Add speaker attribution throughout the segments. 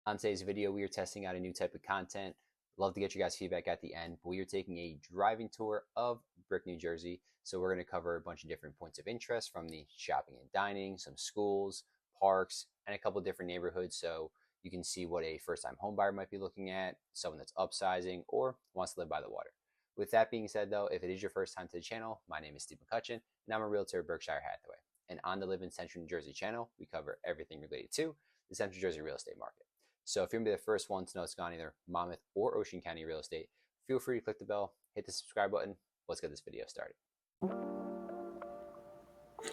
Speaker 1: On today's video, we are testing out a new type of content. Love to get your guys' feedback at the end, but we are taking a driving tour of Brick, New Jersey. So we're going to cover a bunch of different points of interest from the shopping and dining, some schools, parks, and a couple different neighborhoods. So you can see what a first-time home buyer might be looking at, someone that's upsizing, or wants to live by the water. With that being said, though, if it is your first time to the channel, my name is Steve McCutcheon, and I'm a realtor at Berkshire Hathaway. And on the Live in Central New Jersey channel, we cover everything related to the Central Jersey real estate market. So if you're gonna be the first one to know what's going on either Monmouth or Ocean County real estate, feel free to click the bell, hit the subscribe button. Let's get this video started.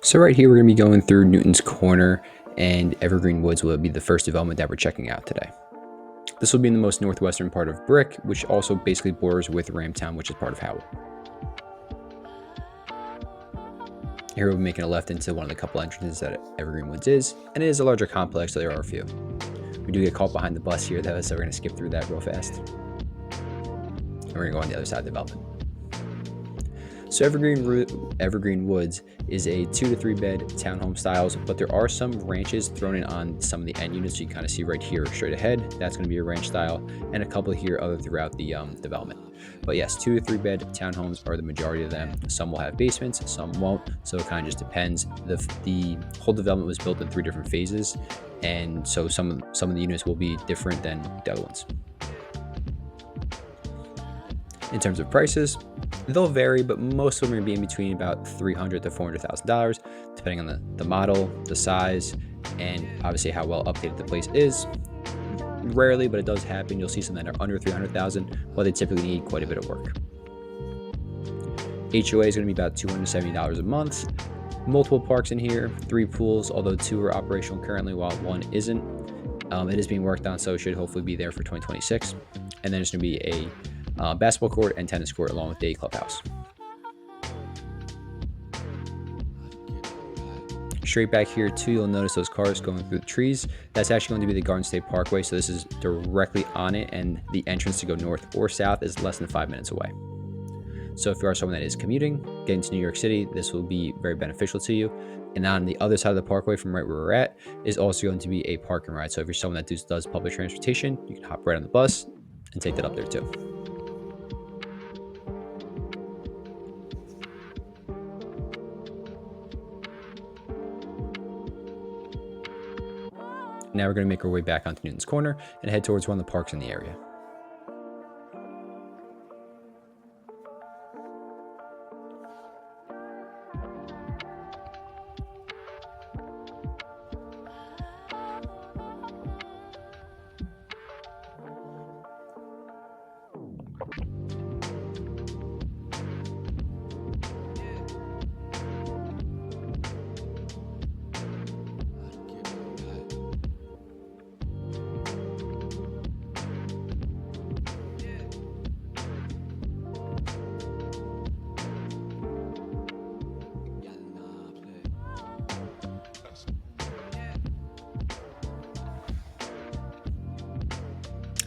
Speaker 1: So right here, we're gonna be going through Newton's Corner, and Evergreen Woods will be the first development that we're checking out today. This will be in the most northwestern part of Brick, which also basically borders with Ramtown, which is part of Howell. Here we'll be making a left into one of the couple entrances that Evergreen Woods is, and it is a larger complex, so there are a few. We do get caught behind the bus here though, so we're going to skip through that real fast. And we're going to go on the other side of the development. So Evergreen Woods is a 2 to 3 bed townhome styles, but there are some ranches thrown in on some of the end units. So you kind of see right here straight ahead, that's going to be a ranch style, and a couple here other throughout the development. But yes, 2 to 3 bed townhomes are the majority of them. Some will have basements, some won't. So it kind of just depends. The whole development was built in 3 different phases, and so some of the units will be different than the other ones. In terms of prices, they'll vary, but most of them are going to be in between about $300,000 to $400,000, depending on the model, the size, and obviously how well updated the place is. Rarely, but it does happen. You'll see some that are under $300,000, but they typically need quite a bit of work. HOA is going to be about $270 a month. Multiple parks in here, 3 pools, although 2 are operational currently while 1 isn't. It is being worked on, so it should hopefully be there for 2026. And then there's going to be a basketball court and tennis court along with day clubhouse. Straight back here too, you'll notice those cars going through the trees. That's actually going to be the Garden State Parkway, so this is directly on it, and the entrance to go north or south is less than 5 minutes away. So if you are someone that is commuting, getting to New York City, this will be very beneficial to you. And on the other side of the parkway from right where we're at is also going to be a park and ride. So if you're someone that does public transportation, you can hop right on the bus and take that up there too. Now we're going to make our way back onto Newton's Corner and head towards one of the parks in the area.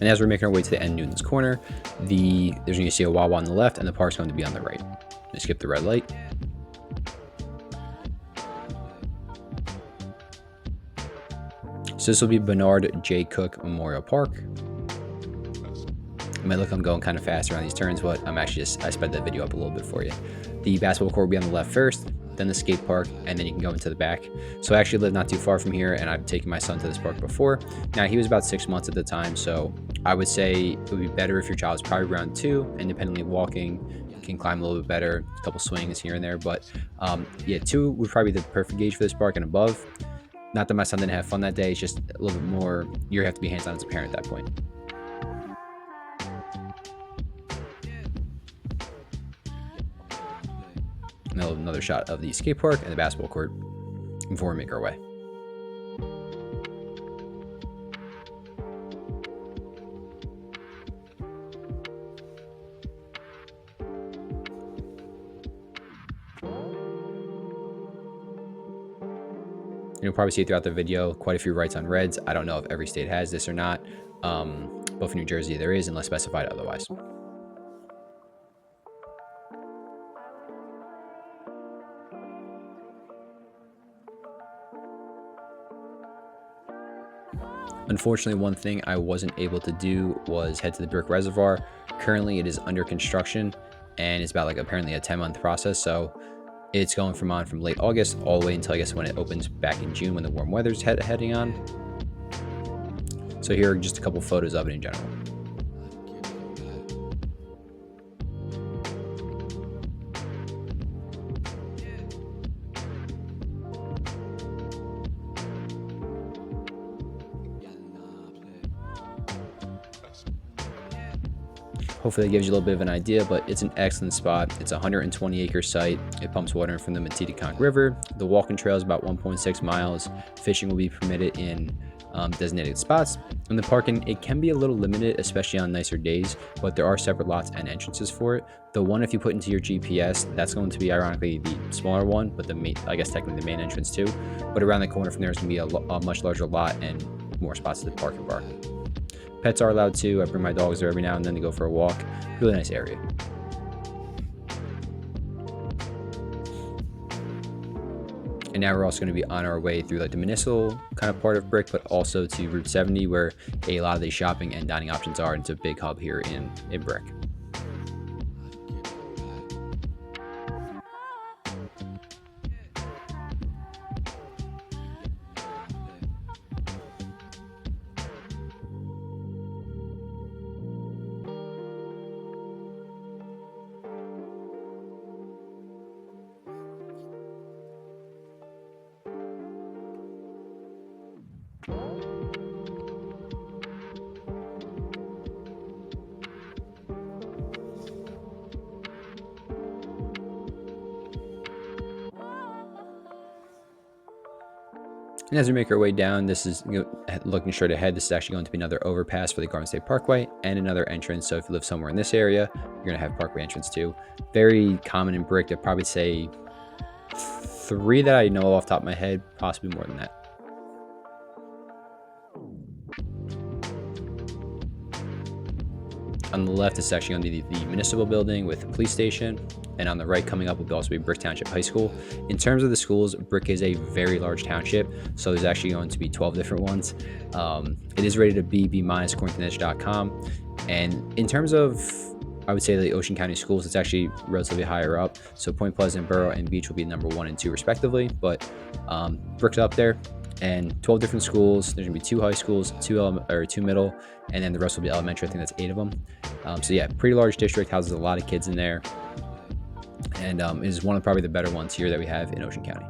Speaker 1: And as we're making our way to the end Newton's Corner, there's going to see a Wawa on the left, and the park's going to be on the right. Just skip the red light. So this will be Bernard J. Cooke Memorial Park. You might look, I'm going kind of fast around these turns, but I sped that video up a little bit for you. The basketball court will be on the left first, then the skate park, and then you can go into the back. So I actually live not too far from here, and I've taken my son to this park before. Now, he was about 6 months at the time, so I would say it would be better if your child is probably around 2, independently walking, can climb a little bit better, a couple swings here and there. But yeah, 2 would probably be the perfect gauge for this park and above. Not that my son didn't have fun that day, it's just a little bit more, you have to be hands-on as a parent at that point. Another shot of the skate park and the basketball court before we make our way. You'll probably see throughout the video quite a few rights on reds. I don't know if every state has this or not, but for New Jersey there is, unless specified otherwise. Unfortunately, one thing I wasn't able to do was head to the Brick Reservoir. Currently, it is under construction, and it's about like apparently a 10-month process. So it's going from late August all the way until I guess when it opens back in June when the warm weather's heading on. So here are just a couple photos of it in general. Hopefully that gives you a little bit of an idea, but it's an excellent spot. It's a 120-acre site. It pumps water in from the Matiticon River. The walking trail is about 1.6 miles. Fishing will be permitted in designated spots. And the parking, it can be a little limited, especially on nicer days, but there are separate lots and entrances for it. The one, if you put into your GPS, that's going to be ironically the smaller one, but the main, I guess technically the main entrance too. But around the corner from there is going to be a much larger lot and more spots to park and park. Pets are allowed too. I bring my dogs there every now and then to go for a walk. Really nice area. And now we're also going to be on our way through like the municipal kind of part of Brick, but also to Route 70 where a lot of the shopping and dining options are. It's a big hub here in Brick. And as we make our way down, this is looking straight ahead. This is actually going to be another overpass for the Garden State Parkway and another entrance. So if you live somewhere in this area, you're going to have Parkway entrance too. Very common in Brick. I'd probably say 3 that I know off the top of my head, possibly more than that. On the left is actually going to be the municipal building with the police station. And on the right coming up will also be Brick Township High School. In terms of the schools, Brick is a very large township, so there's actually going to be 12 different ones. It is rated a B, B- according to niche.com. And in terms of, I would say, the Ocean County schools, it's actually relatively higher up. So Point Pleasant, Borough, and Beach will be number 1 and 2 respectively, but Brick's up there. And 12 different schools. There's gonna be 2 high schools, 2 middle, and then the rest will be elementary. I think that's 8 of them. So yeah, pretty large district, houses a lot of kids in there, and is one of probably the better ones here that we have in Ocean County.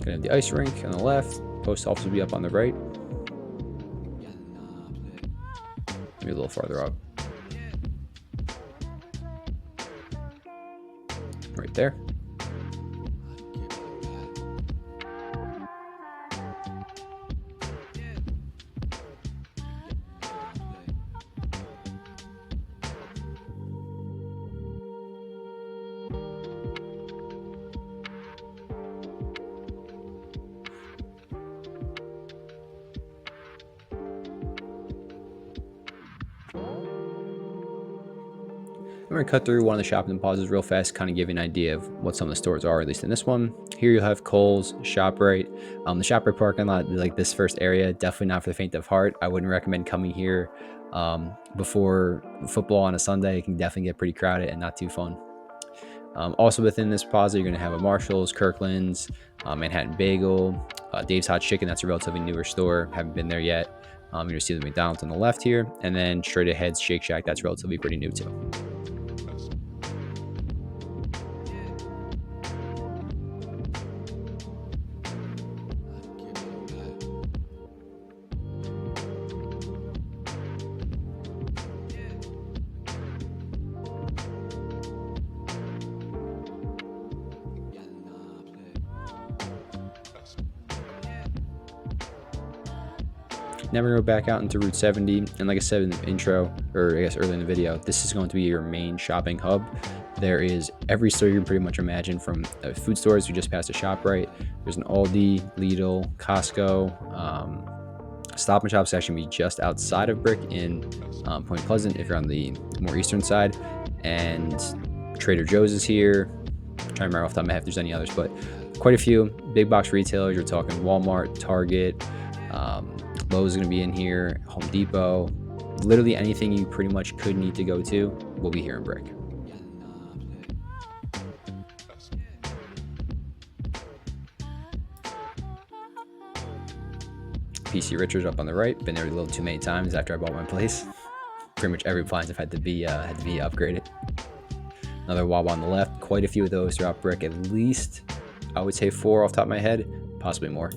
Speaker 1: Gonna have the ice rink on the left. Post office will be up on the right. Maybe a little farther up. Right there. I'm going to cut through one of the shopping plazas real fast, kind of give you an idea of what some of the stores are, at least in this one. Here you'll have Kohl's, ShopRite. The ShopRite parking lot, like this first area, definitely not for the faint of heart. I wouldn't recommend coming here before football on a Sunday. It can definitely get pretty crowded and not too fun. Also within this plaza, you're going to have a Marshall's, Kirkland's, Manhattan Bagel, Dave's Hot Chicken. That's a relatively newer store. Haven't been there yet. You're going to see the McDonald's on the left here. And then straight ahead, Shake Shack. That's relatively pretty new too. Now we're going to go back out into Route 70, and like I said in the intro, or I guess early in the video, this is going to be your main shopping hub. There is every store you can pretty much imagine, from food stores. We just passed a ShopRite. There's an Aldi, Lidl, Costco. Stop and Shop's actually be just outside of Brick in Point Pleasant if you're on the more eastern side. And Trader Joe's is here. I'm trying to remember off the top of my head if there's any others, but quite a few big box retailers. You're talking Walmart, Target, Lowe's is going to be in here, Home Depot. Literally anything you pretty much could need to go to will be here in Brick. PC Richards up on the right. Been there a little too many times after I bought my place. Pretty much every appliance have had to be upgraded. Another Wawa on the left. Quite a few of those throughout Brick. At least I would say 4 off the top of my head, possibly more.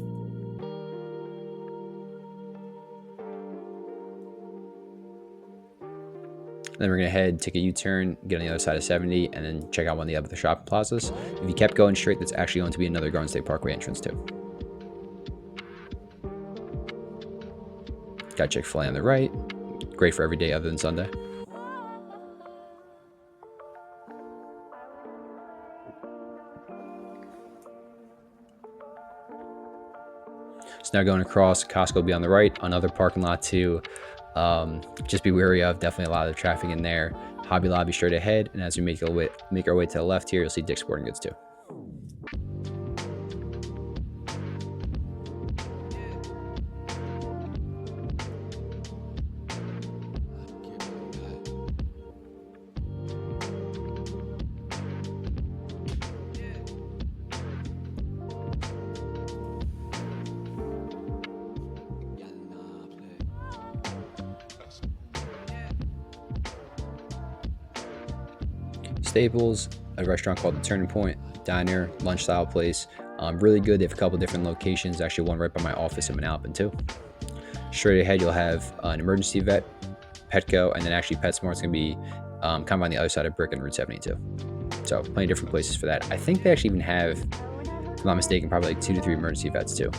Speaker 1: Then we're gonna head, take a U-turn, get on the other side of 70, and then check out one of the other shopping plazas. If you kept going straight, that's actually going to be another Garden State Parkway entrance too. Got Chick-fil-A on the right. Great for every day other than Sunday. So now going across, Costco will be on the right. Another parking lot too. Just be wary of, definitely a lot of traffic in there. Hobby Lobby straight ahead, and as we make our way to the left here, you'll see Dick's Sporting Goods too. Staples, a restaurant called the Turning Point, diner, lunch style place. Really good. They have a couple different locations. Actually, one right by my office in Manalapan too. Straight ahead, you'll have an emergency vet, Petco, and then actually PetSmart's gonna be kind of on the other side of Brick and Route 72. So plenty of different places for that. I think they actually even have, if I'm not mistaken, probably like 2 to 3 emergency vets too.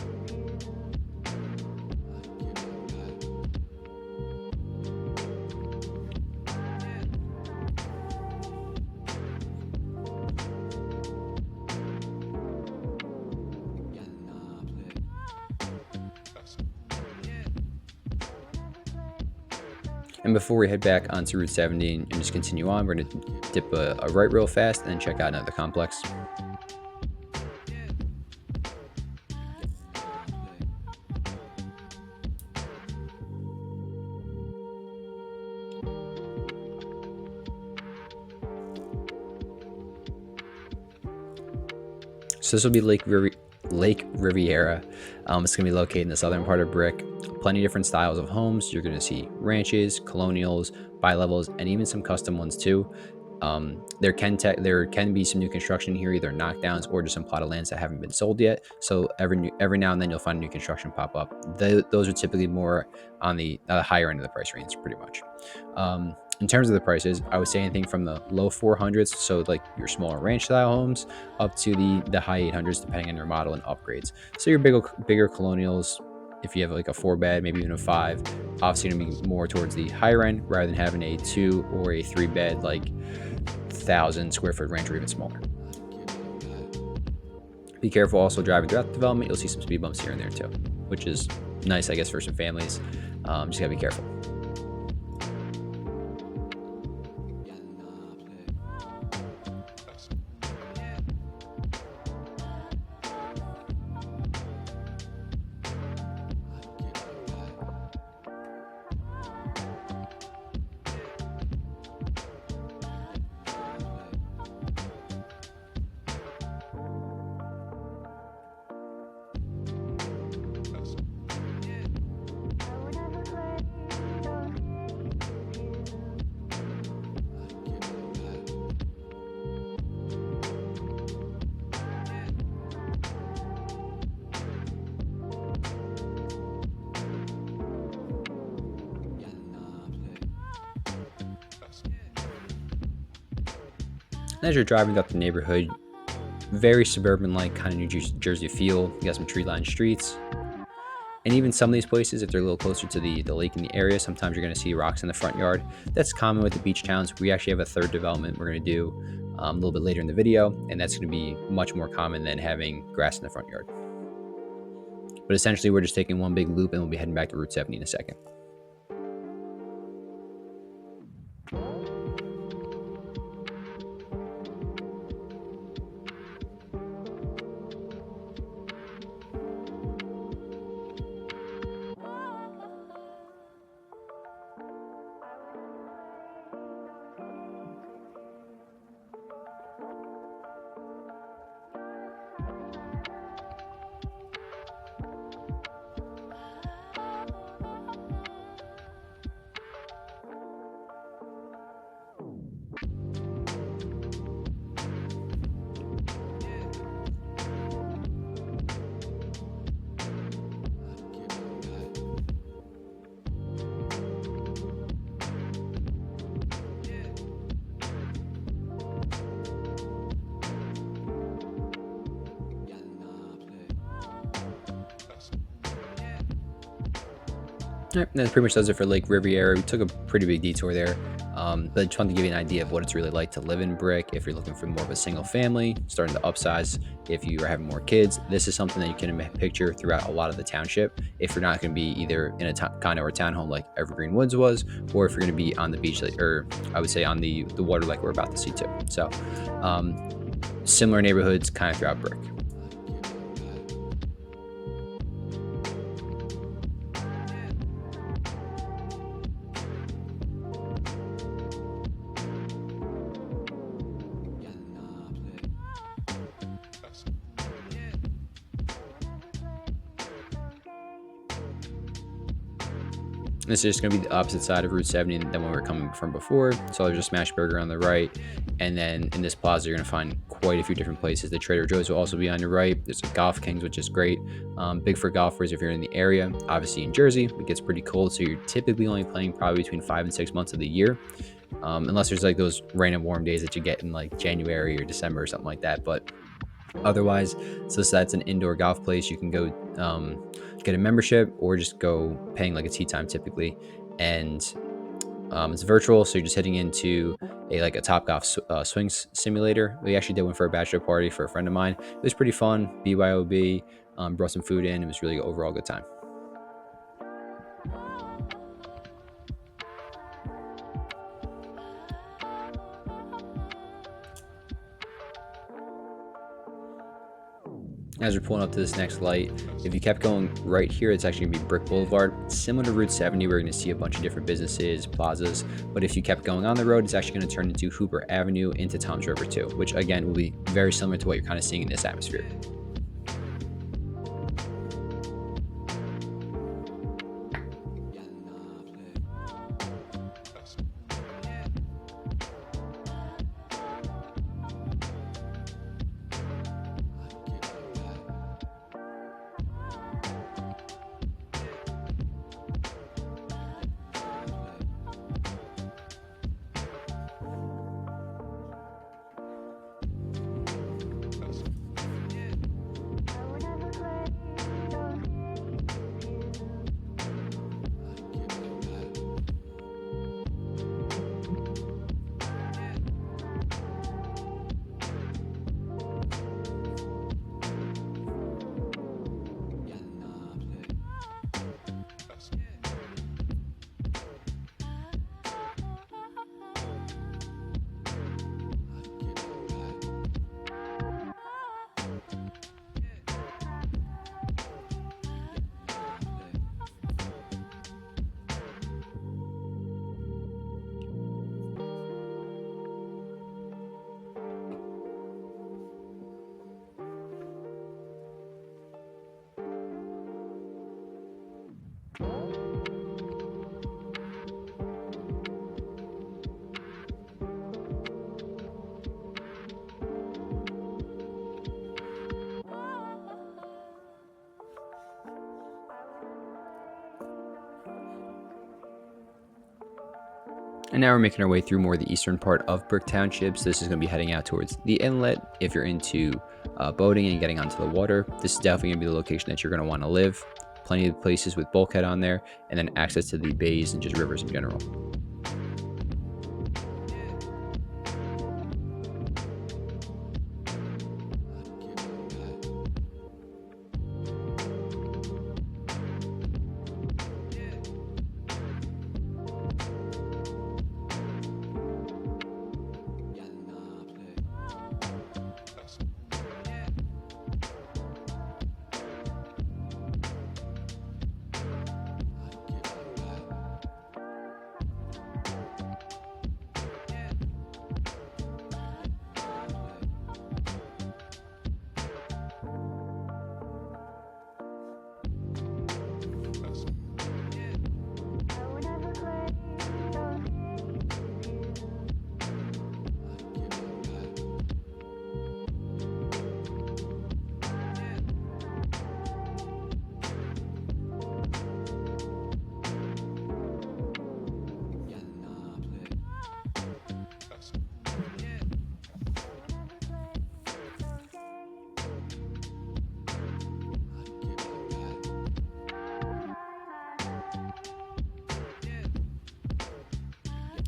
Speaker 1: And before we head back onto Route 70 and just continue on, we're going to dip a right real fast and then check out another complex. So this will be Lake Riviera. It's going to be located in the southern part of Brick. Plenty of different styles of homes. You're going to see ranches, colonials, bi-levels, and even some custom ones too. There can be some new construction here, either knockdowns or just some plot of lands that haven't been sold yet. So every now and then you'll find new construction pop up. Those are typically more on the higher end of the price range, pretty much. In terms of the prices, I would say anything from the low 400s, so like your smaller ranch style homes, up to the high 800s, depending on your model and upgrades. So your bigger colonials, if you have like a 4-bed, maybe even a 5, obviously going to be more towards the higher end rather than having a 2 or a 3-bed, like 1,000 square foot ranch or even smaller. Be careful also driving throughout the development. You'll see some speed bumps here and there too, which is nice, I guess, for some families. Just gotta be careful. As you're driving up the neighborhood, very suburban-like kind of New Jersey feel. You got some tree-lined streets. And even some of these places, if they're a little closer to the lake in the area, sometimes you're going to see rocks in the front yard. That's common with the beach towns. We actually have a third development we're going to do a little bit later in the video, and that's going to be much more common than having grass in the front yard. But essentially, we're just taking one big loop, and we'll be heading back to Route 70 in a second. Yep, that pretty much does it for Lake Riviera. We took a pretty big detour there, but I just wanted to give you an idea of what it's really like to live in Brick. If you're looking for more of a single family, starting to upsize, if you are having more kids, this is something that you can picture throughout a lot of the township. If you're not going to be either in a condo or townhome like Evergreen Woods was, or if you're going to be on the beach, or I would say on the water like we're about to see too. So similar neighborhoods kind of throughout Brick. This is just going to be the opposite side of Route 70 than where we were coming from before. So there's a smash burger on the right. And then in this plaza, you're going to find quite a few different places. The Trader Joe's will also be on your right. There's a Golf Kings, which is great. Big for golfers if you're in the area. Obviously in Jersey, it gets pretty cold. So you're typically only playing probably between 5 and 6 months of the year. Unless there's like those random warm days that you get in like January or December or something like that. But otherwise, so that's an indoor golf place. You can go get a membership or just go paying like a tee time typically, and it's virtual, so you're just heading into a Topgolf swings simulator. We actually did one for a bachelor party for a friend of mine. It was pretty fun. BYOB, brought some food in. It was really overall good time. As we're pulling up to this next light, if you kept going right here, it's actually gonna be Brick Boulevard. Similar to Route 70, we're gonna see a bunch of different businesses, plazas, but if you kept going on the road, it's actually gonna turn into Hooper Avenue into Toms River too, which again will be very similar to what you're kind of seeing in this atmosphere. And now we're making our way through more of the eastern part of Brick Township. So this is going to be heading out towards the inlet. If you're into boating and getting onto the water, this is definitely going to be the location that you're going to want to live. plenty of places with bulkhead on there, and then access to the bays and just rivers in general.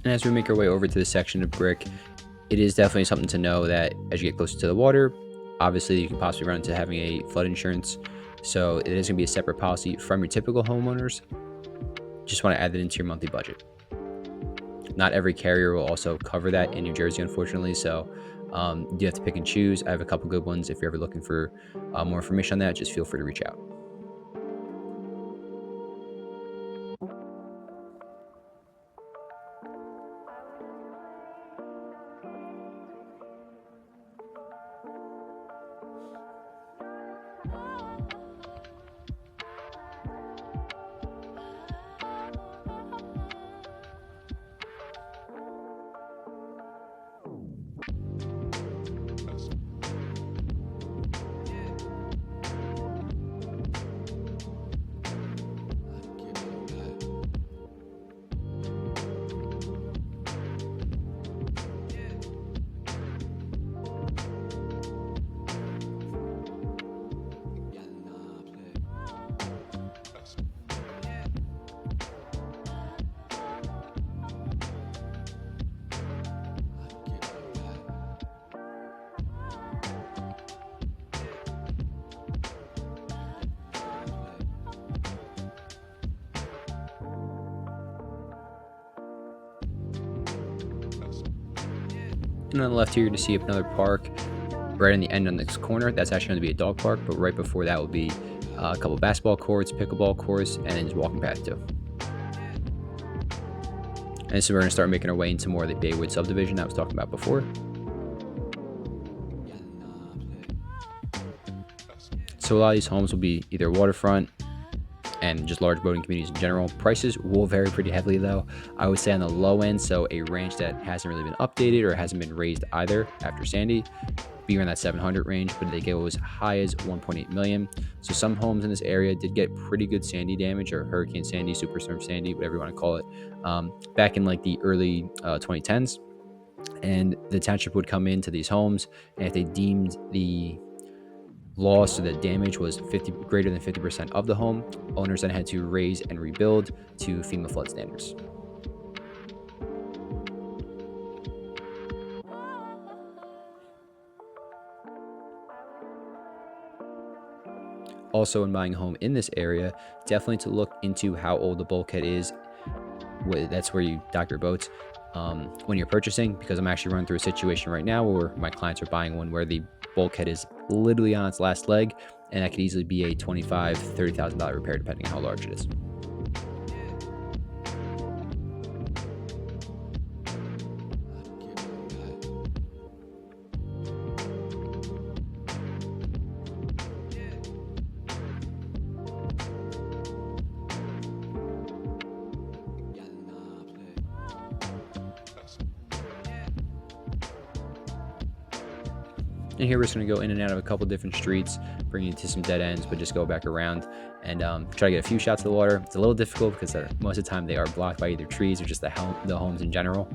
Speaker 1: And as we make our way over to the section of brick, it is definitely something to know that as you get closer to the water, obviously you can possibly run into having a flood insurance. So it is going to be a separate policy from your typical homeowners. Just want to add that into your monthly budget. Not every carrier will also cover that in New Jersey, unfortunately. So you have to pick and choose. I have a couple good ones. If you're ever looking for more information on that, just feel free to reach out. And on the left here, you're going to see another park right in the end on this corner. That's actually going to be a dog park, but right before that will be a couple of basketball courts, pickleball courts, and then just walking path too. And so we're going to start making our way into more of the Baywood subdivision that I was talking about before. So a lot of these homes will be either waterfront and just large boating communities in general. Prices will vary pretty heavily though. I would say on the low end, so a range that hasn't really been updated or hasn't been raised either after Sandy, be around that 700 range, but they go as high as 1.8 million. So some homes in this area did get pretty good Sandy damage, or Hurricane Sandy, Superstorm Sandy, whatever you want to call it, back in like the early 2010s. And the township would come into these homes, and if they deemed the loss or the damage was greater than 50% of the home, owners then had to raise and rebuild to FEMA flood standards. Also, when buying a home in this area, definitely to look into how old the bulkhead is. That's where you dock your boats when you're purchasing, because I'm actually running through a situation right now where my clients are buying one where the bulkhead is literally on its last leg, and that could easily be a $25,000 to $30,000 repair depending on how large it is. And here we're just going to go in and out of a couple different streets, bring you to some dead ends, but just go back around and try to get a few shots of the water. It's a little difficult because most of the time they are blocked by either trees or just the homes in general.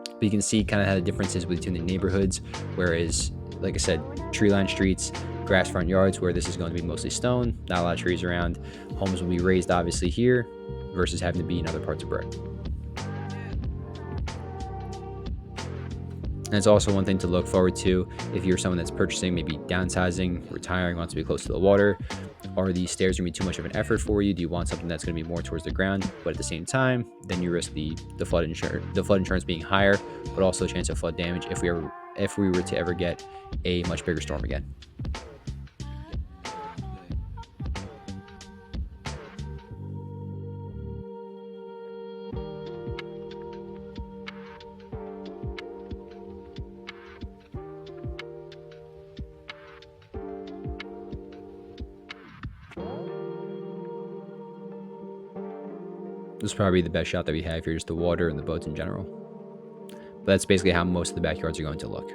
Speaker 1: But you can see kind of how the differences between the neighborhoods, whereas, like I said, tree-lined streets, Grass front yards where this is going to be mostly stone, not a lot of trees around. Homes will be raised obviously here versus having to be in other parts of brick. And it's also one thing to look forward to if you're someone that's purchasing, maybe downsizing, retiring, wants to be close to the water. Are these stairs going to be too much of an effort for you? Do you want something that's going to be more towards the ground, but at the same time, then you risk the flood insurance being higher, but also a chance of flood damage if we were to ever get a much bigger storm again. This is probably the best shot that we have here, just the water and the boats in general. But that's basically how most of the backyards are going to look.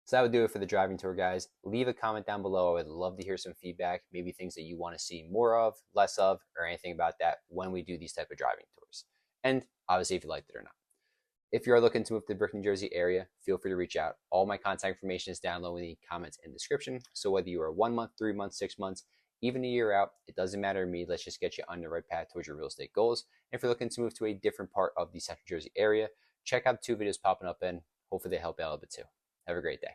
Speaker 1: So that would do it for the driving tour, guys. Leave a comment down below. I would love to hear some feedback, maybe things that you want to see more of, less of, or anything about that when we do these type of driving tours. And obviously, if you liked it or not. If you are looking to move to the Brick, New Jersey area, feel free to reach out. All my contact information is down below in the comments and description. So whether you are 1 month, 3 months, 6 months, even a year out, it doesn't matter to me. Let's just get you on the right path towards your real estate goals. And if you're looking to move to a different part of the Central Jersey area, check out the 2 videos popping up in. Hopefully they help you out a little bit too. Have a great day.